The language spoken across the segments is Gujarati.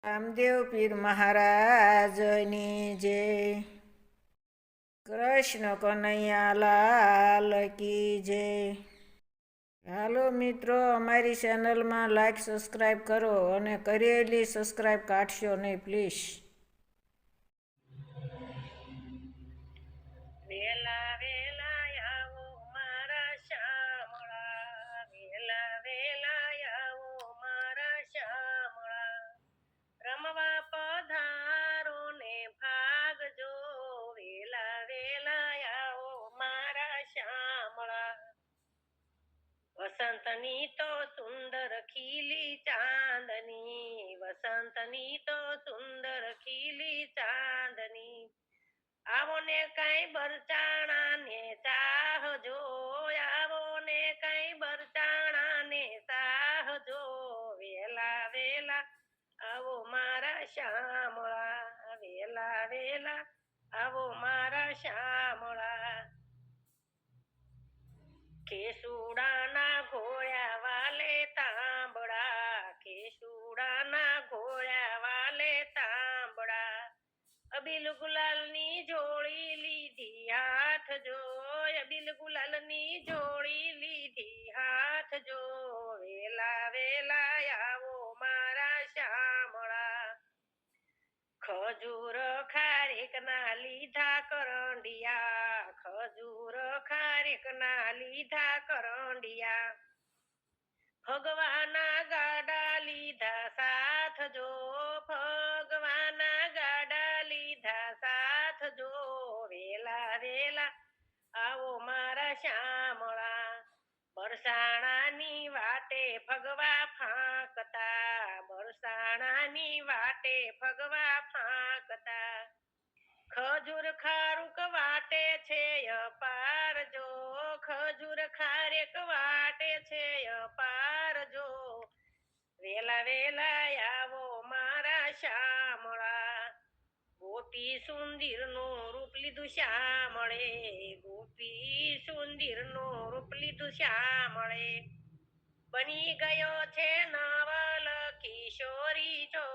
રામદેવ પીર મહારાજની જય. કૃષ્ણ કનૈયા લાલ કી જય. હાલો મિત્રો, અમારી ચેનલમાં લાઈક સબસ્ક્રાઈબ કરો અને કરેલી સબસ્ક્રાઈબ કાઢશો નહીં પ્લીઝ. વેલા વેલા આવો મારા શામળા, વેલા વેલા આવો મારા શામળા, રમવા પધારો ને ભાગજો, વેલા વેલા આવો મારા શામળા. વસંતની તો સુંદર ખીલી ચાંદની, વસંતની તો સુંદર ખીલી ચાંદની, આવો ને કઈ બરચાણા ને ચાહજો, આવો ને કઈ બરચાણા ને ચાહજો, વેલા વેલા આવો મારા શામળા, વેલા વેલા આવો મારા શામળા. કેસુડાના ઘોળ્યા વાલે તાંબડા, કેસુડાના ઘોળ્યા વાલે તાંબડા, અબીલ ગુલાલની જોડી લીધી હાથ જો, અબીલ ગુલાલની જોડી લીધી હાથ જો, વેલા વેલા આવો મારા શામળા. ખજૂર ખારેક ના લીધા કરંડિયા, ખજૂર ખારેક ના લીધા કરંડિયા, ભગવાના ગાડા લીધા સાથ જો, ભગવાના ગાડા લીધા સાથ જો, વેલા વેલા આવો મારા શામળા. બરસાણાની વાટે ભગવા ફાંકતા, બરસાણાની વાટે ભગવા ફાંકતા, ખજૂર ખારુક વાટે છે અપાર જો, ખજૂર ખારેક વાટે છે અપાર જો, વેલા વેલા આવો મારા શામળા. ગોપી સુંદર નું રૂપ લીધું શ્યામળે, ગોપી સુંદર નું રૂપ લીધું શ્યામળે, બની ગયો છે નવલ કિશોરી જો,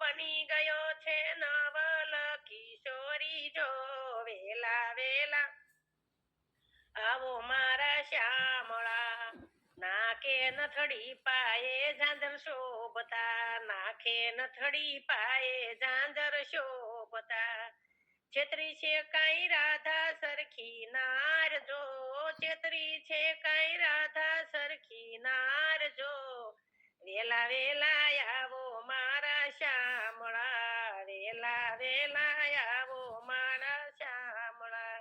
બની ગયો છે નવલ કિશોરી જો, વેલા વેલા આવો મારા શામળા. નાકે નથડી પાયે ઝાંઝર શોભતા, નાકે નથડી પાયે ઝાંઝર શોભતા, છેતરી છે કઈ રાધા સરખી નાર જો, છેતરી છે કઈ રાધા સરખી નાર જો, વેલા વેલા આવો મારા શામળા, વેલા વેલા આવો મારા શામળા.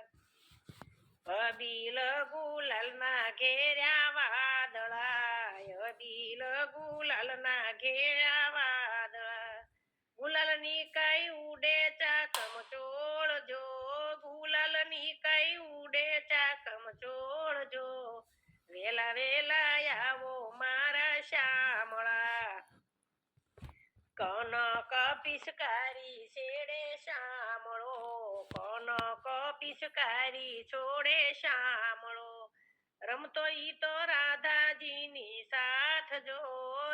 અબીલ ગુલાલ ના ઘેર્યા વાદળા, અબીલ ગુલાલ ના ઘેર્યા વાદળા, ગુલાલ ની કઈ ઉડે ચાકમ ચોળ જો, ગુલાલ ની કઈ ઉડે ચાકમ ચોળ જો, વેલા વેલા આવો મારા શામળા. કનક પિચકારી છેડે શામળો, કનક પિચકારી છોડે શામળો, રમતો ઈ તો રાધાજીની સાથ જો,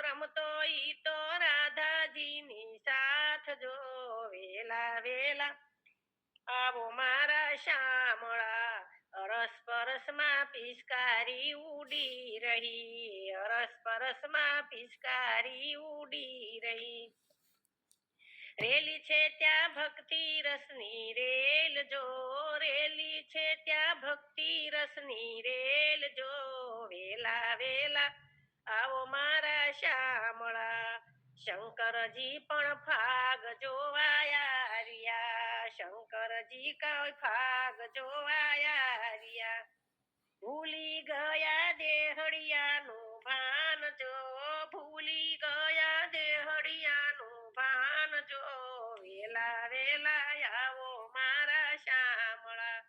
રમતો ઈ તો રાધાજીની સાથ જો, વેલા વેલા આવો મારા શામળા. અરસ પરસમાં પિચકારી ઉડી રહી, અરસ પરસમાં પિચકારી ઉડી રહી, રેલી છે ત્યાં ભક્તિ રસની રેલ જો, રેલી છે ત્યાં ભક્તિ રસની રેલ જો, વેલા વેલા આવો મારા શામળા. શંકરજી પણ ફાગ જોવાયા રહ્યા, શંકરજી કઈ ફાગ જોવાયા રહ્યા, ભૂલી ગયા દેહડિયાનું ભાન જો, ભૂલી ગયા દેહડિયાનું ભાન જો, વેલા વેલા આવો મારા શામળા.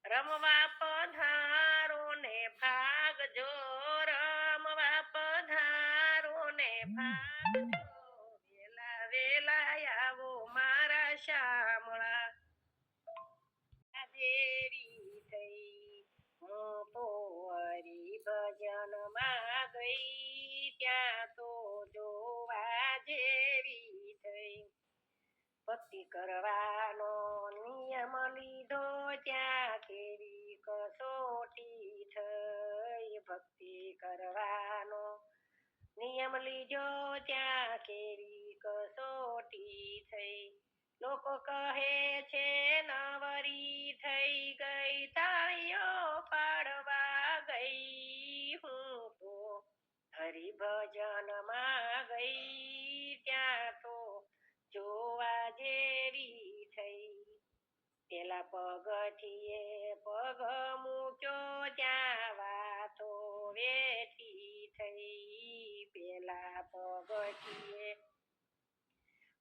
રમવા પધારો ને ભાગજો, રમવા પધારો ને ભાગજો, વેલા વેલા આવો મારા શામળા. દેરી થઈ હું તો હરિભજનમાં ગઈ, ત્યાં તો જોવા જેવી થઈ, ભક્તિ કરવાનો નિયમ લીધો ત્યાં કેવી કસોટી થઈ ભક્તિ કરવાનો નિયમ લીધો ત્યાં કેવી કસોટી થઈ લોકો કહે છે નવરી થઈ ગઈ તાળીઓ પાડવા ગઈ હું તો હરિભજનમાં ગઈ ત્યાં તો જોવા જેવી થઈ પેલા પગથિયે પગ મૂક્યો ત્યાં વાતો વેઠી થઈ પેલા પગથિયે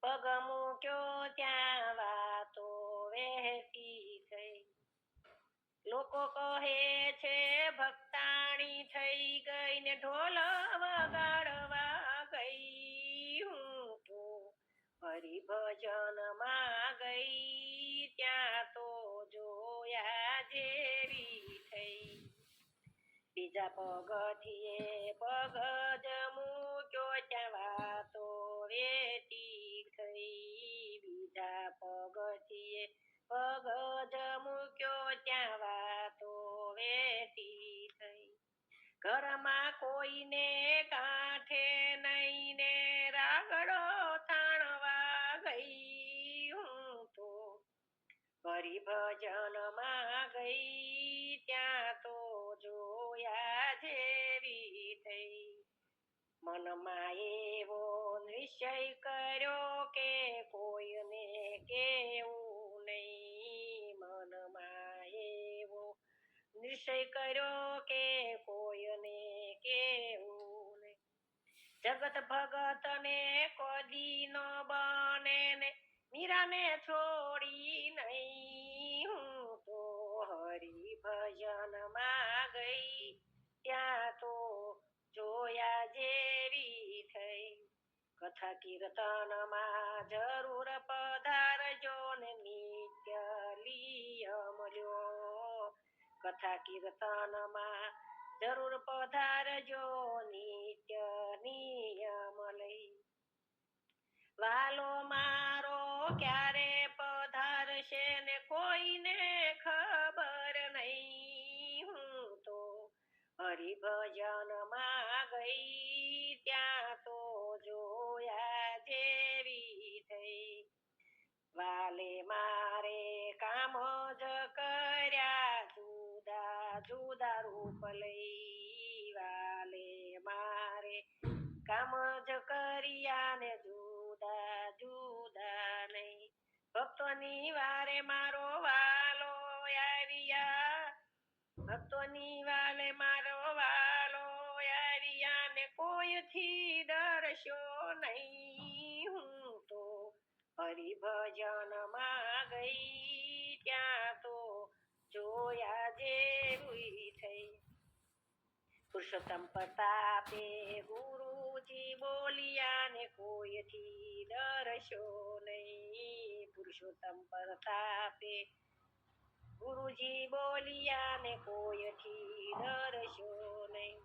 પગ મૂક્યો ત્યાં વાતો વહેતી થઈ લોકો કહે છે ભક્તાણી થઈ ગઈ ને ઢોલ વગાડવા ગઈ હું તો હરિભજનમાં ગઈ ત્યાં તો જોયા જેવી થઈ બીજા પગથિયે પગ જ મૂક્યો ત્યાં વાતો વેતી થઈ બીજા પગથિયે પગ જ મૂક્યો ત્યાં વાતો વેતી થઈ ઘરમાં કોઈને કાંઠે નહીં ને રાગડો થાણવા ગઈ હું તો હરિભજનમાં ગઈ ત્યાં તો જોયા જેવી થઈ મનમાં એવો નિશ્ચય કર્યો કે કોઈને કેવું નહીં મનમાં એવો નિશ્ચય કર્યો કે કોઈને કેવું નહીં જગત ભગત ને કદી ન બને ને મીરાને છોડી નહીં હું તો હરિભજનમાં ગઈ ત્યાં તો જોયા જેવી થઈ કથા કીર્તનમાં જરૂર પધારજો ને નિત્ય નિયમ લ્યો કથા કીર્તનમાં જરૂર પધારજો નિત્ય નિયમ લઈ વાલો મારો ક્યારે પધારશે ને કોઈને ખબર નહીં હું તો હરિભજનમાં ગઈ ત્યાં તો જોયા જેવી થઈ વાલે મારે કામ જ કર્યા જુદા જુદા રૂપ લઈ વાલે મારે કામ જ કર્યા ને જુદા જુદા નહીં ભક્તોની વારે મારો વાલો આવ્યા ભક્તોની વાલે મારો વાલો આવ્યા ને કોઈથી ડરશો નહીં હું તો હરિભજનમાં ગઈ ત્યાં તો જોયા જેવી થઈ પુરુષોત્તમ પ્રતાપે ગુરુજી બોલ્યા ને કોઈથી ડરશો નહીં પુરુષોત્તમ પ્રતાપે ગુરુજી બોલ્યા ને કોઈથી ડરશો નહીં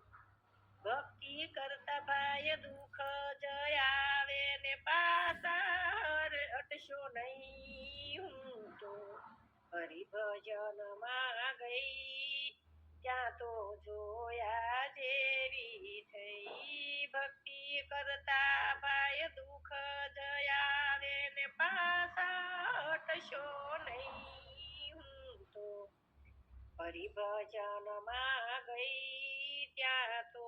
ભક્તિ કરતા ભાઈ દુઃખ જ આવે ને પાછા હટશો નહીં હું તો હરિભજનમાં ગઈ ત્યાં તો જોયા જેવી થઈ ભક્તિ કરતા ભાઈ દુઃખ જ આવે ને પાછા હટશો નહીં હું તો હરિભજનમાં ગઈ ત્યાં તો